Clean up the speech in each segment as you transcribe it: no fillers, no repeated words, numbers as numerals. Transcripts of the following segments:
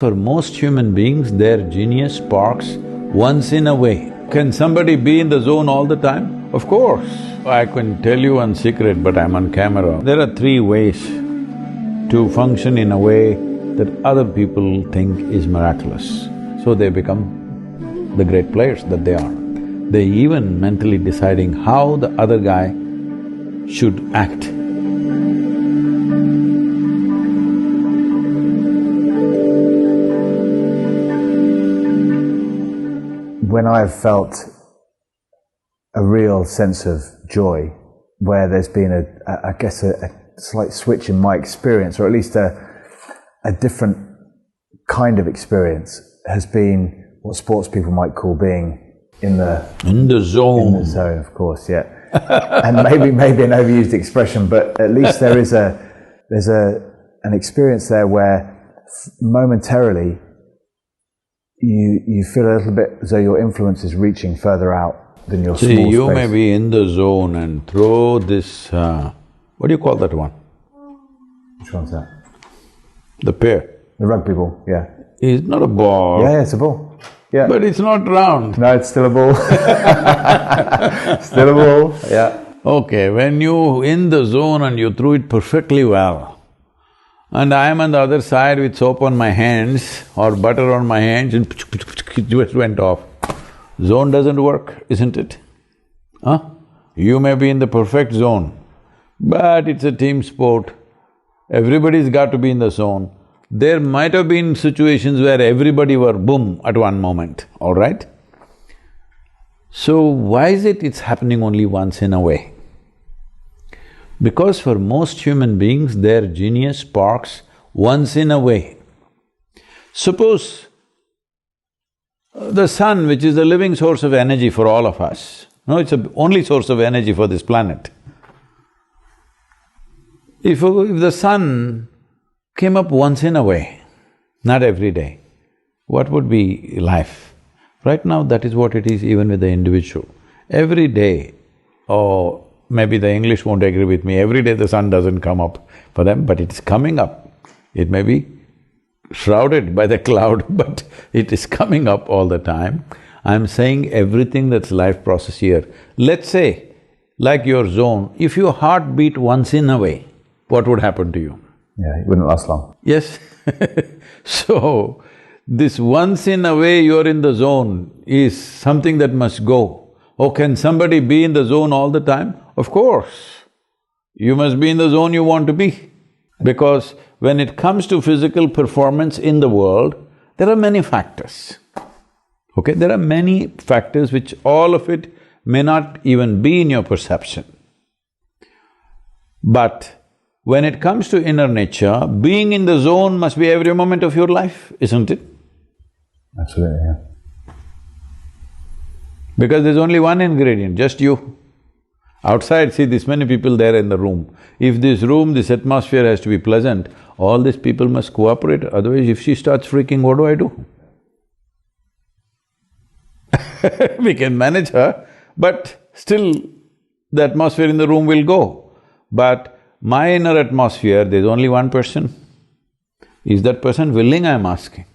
For most human beings, their genius sparks once in a way. Can somebody be in the zone all the time? Of course. I can tell you one secret, but I'm on camera. There are three ways to function in a way that other people think is miraculous. So they become the great players that they are. They even mentally deciding how the other guy should act. When I've felt a real sense of joy, where there's been I guess a slight switch in my experience, or at least a different kind of experience, has been what sports people might call being in the zone. In the zone, of course, yeah. And maybe an overused expression, but at least there's an experience there where momentarily you feel a little bit as though your influence is reaching further out than your small space. See, you may be in the zone and throw this… what do you call that one? Which one's that? The pear. The rugby ball, yeah. It's not a ball. Yeah, it's a ball. Yeah. But it's not round. No, it's still a ball. Still a ball, yeah. Okay, when you in the zone and you threw it perfectly well, and I am on the other side with soap on my hands or butter on my hands and it just went off. Zone doesn't work, isn't it? Huh? You may be in the perfect zone, but it's a team sport. Everybody's got to be in the zone. There might have been situations where everybody were boom at one moment, all right? So why is it it's happening only once in a way? Because for most human beings, their genius sparks once in a way. Suppose the sun, which is the living source of energy for all of us, no, it's the only source of energy for this planet. If the sun came up once in a way, not every day, what would be life? Right now, that is what it is even with the individual. Every day, maybe the English won't agree with me, every day the sun doesn't come up for them, but it's coming up. It may be shrouded by the cloud, but it is coming up all the time. I'm saying everything that's life process here. Let's say, like your zone, if your heart beat once in a way, what would happen to you? Yeah, it wouldn't last long. Yes. So, this once in a way you're in the zone is something that must go. Oh, can somebody be in the zone all the time? Of course. You must be in the zone you want to be. Because when it comes to physical performance in the world, there are many factors. Okay? There are many factors which all of it may not even be in your perception. But when it comes to inner nature, being in the zone must be every moment of your life, isn't it? Absolutely, yeah. Because there's only one ingredient, just you. Outside, see this many people there in the room. If this room, this atmosphere has to be pleasant, all these people must cooperate, otherwise if she starts freaking, what do I do? We can manage her, but still the atmosphere in the room will go. But my inner atmosphere, there's only one person. Is that person willing, I'm asking?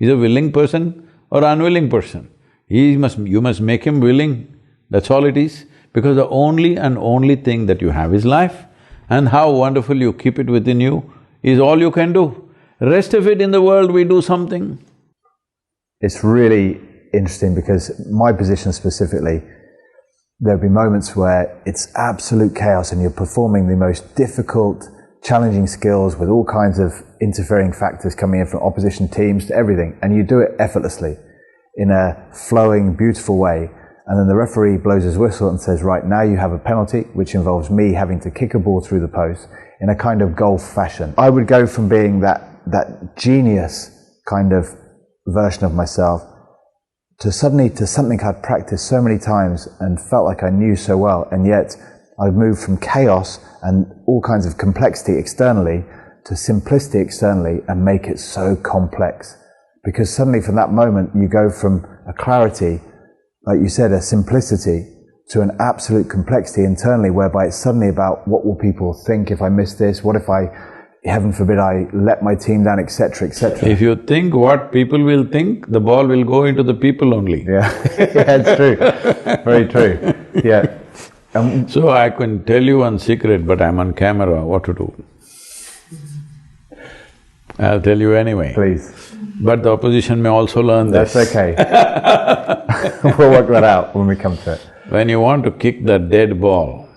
Is a willing person or unwilling person? You must make him willing, that's all it is. Because the only and only thing that you have is life, and how wonderful you keep it within you is all you can do. Rest of it in the world, we do something. It's really interesting because my position specifically, there'll be moments where it's absolute chaos and you're performing the most difficult, challenging skills with all kinds of interfering factors coming in from opposition teams to everything, and you do it effortlessly in a flowing, beautiful way. And then the referee blows his whistle and says, right, now you have a penalty, which involves me having to kick a ball through the post in a kind of golf fashion. I would go from being that genius kind of version of myself to suddenly to something I'd practiced so many times and felt like I knew so well, and yet I'd moved from chaos and all kinds of complexity externally to simplicity externally and make it so complex. Because suddenly from that moment you go from a clarity, like you said, a simplicity, to an absolute complexity internally, whereby it's suddenly about what will people think if I miss this, what if I heaven forbid I let my team down, etc., etc. If you think what people will think, the ball will go into the people only. Yeah, yeah, it's true. Very true. Yeah. So I can tell you one secret, but I'm on camera, what to do. I'll tell you anyway. Please. But the opposition may also learn this. That's okay. We'll work that out when we come to it. When you want to kick that dead ball,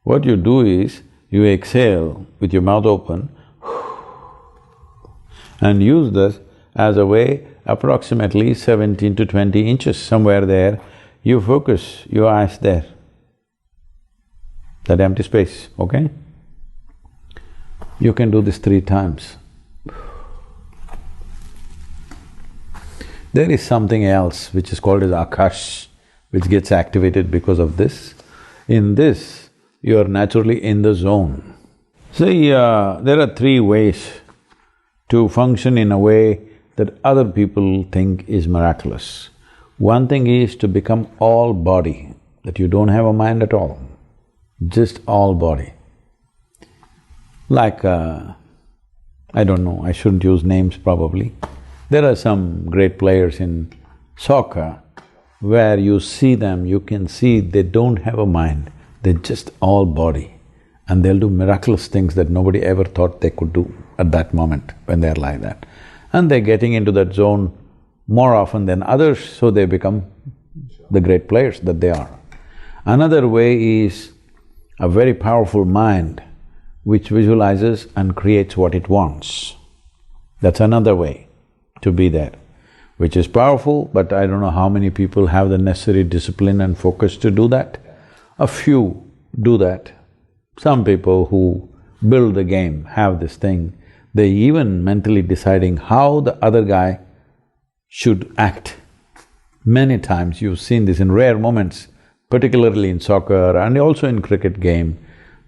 what you do is, you exhale with your mouth open and use this as a way approximately 17 to 20 inches, somewhere there, you focus your eyes there, that empty space, okay? You can do this 3 times. There is something else which is called as Akash, which gets activated because of this. In this, you are naturally in the zone. See, there are 3 ways to function in a way that other people think is miraculous. One thing is to become all body, that you don't have a mind at all, just all body. Like, I don't know, I shouldn't use names probably. There are some great players in soccer where you see them, you can see they don't have a mind, they're just all body. And they'll do miraculous things that nobody ever thought they could do at that moment when they're like that. And they're getting into that zone more often than others, so they become the great players that they are. Another way is a very powerful mind which visualizes and creates what it wants. That's another way to be there, which is powerful, but I don't know how many people have the necessary discipline and focus to do that. A few do that. Some people who build the game have this thing. They even mentally deciding how the other guy should act. Many times you've seen this in rare moments, particularly in soccer and also in cricket game.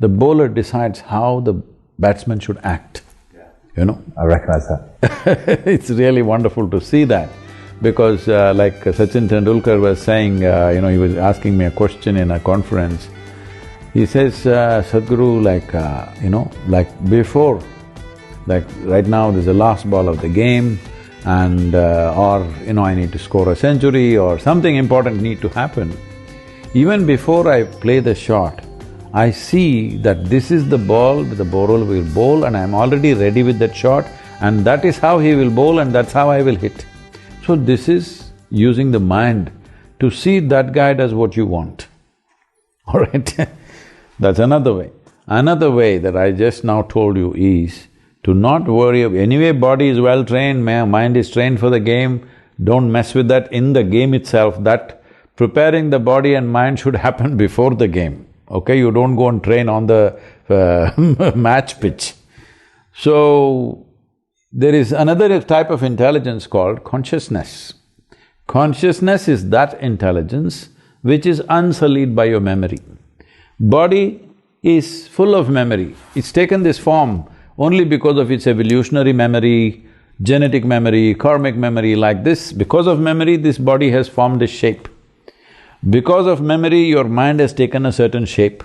The bowler decides how the batsman should act, you know? I recognize that. It's really wonderful to see that, because like Sachin Tendulkar was saying, he was asking me a question in a conference. He says, Sadhguru, like before, like right now there's the last ball of the game and I need to score a century or something important need to happen. Even before I play the shot, I see that this is the ball the bowler will bowl and I'm already ready with that shot and that is how he will bowl and that's how I will hit. So this is using the mind to see that guy does what you want, all right? That's another way. Another way that I just now told you is to not worry anyway body is well trained, mind is trained for the game, don't mess with that in the game itself, that preparing the body and mind should happen before the game, okay? You don't go and train on the match pitch. So, there is another type of intelligence called consciousness. Consciousness is that intelligence which is unsullied by your memory. Body is full of memory, it's taken this form only because of its evolutionary memory, genetic memory, karmic memory, like this. Because of memory, this body has formed a shape. Because of memory, your mind has taken a certain shape.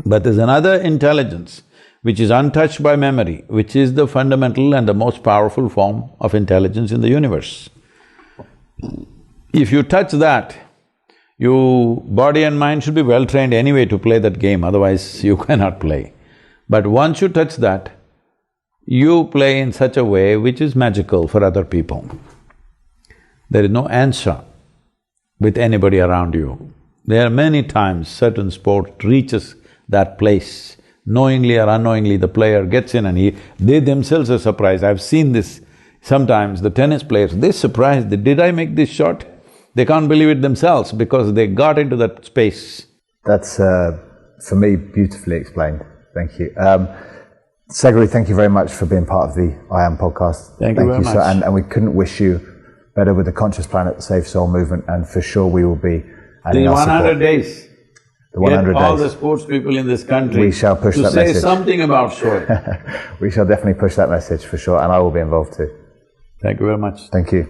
But there's another intelligence which is untouched by memory, which is the fundamental and the most powerful form of intelligence in the universe. If you touch that, your body and mind should be well trained anyway to play that game, otherwise you cannot play. But once you touch that, you play in such a way which is magical for other people. There is no answer with anybody around you. There are many times certain sport reaches that place, knowingly or unknowingly the player gets in and they themselves are surprised. I've seen this sometimes, the tennis players, they're surprised, did I make this shot? They can't believe it themselves because they got into that space. That's, for me, beautifully explained. Thank you. Sadhguru, thank you very much for being part of the I Am podcast. Thank you very much. And we couldn't wish you better with the Conscious Planet Safe Soul movement, and for sure we will be adding the our 100 support. days. The 100 Get all days. the sports people in this country We shall push to that say message. something about showing. We shall definitely push that message for sure, and I will be involved too. Thank you very much. Thank you.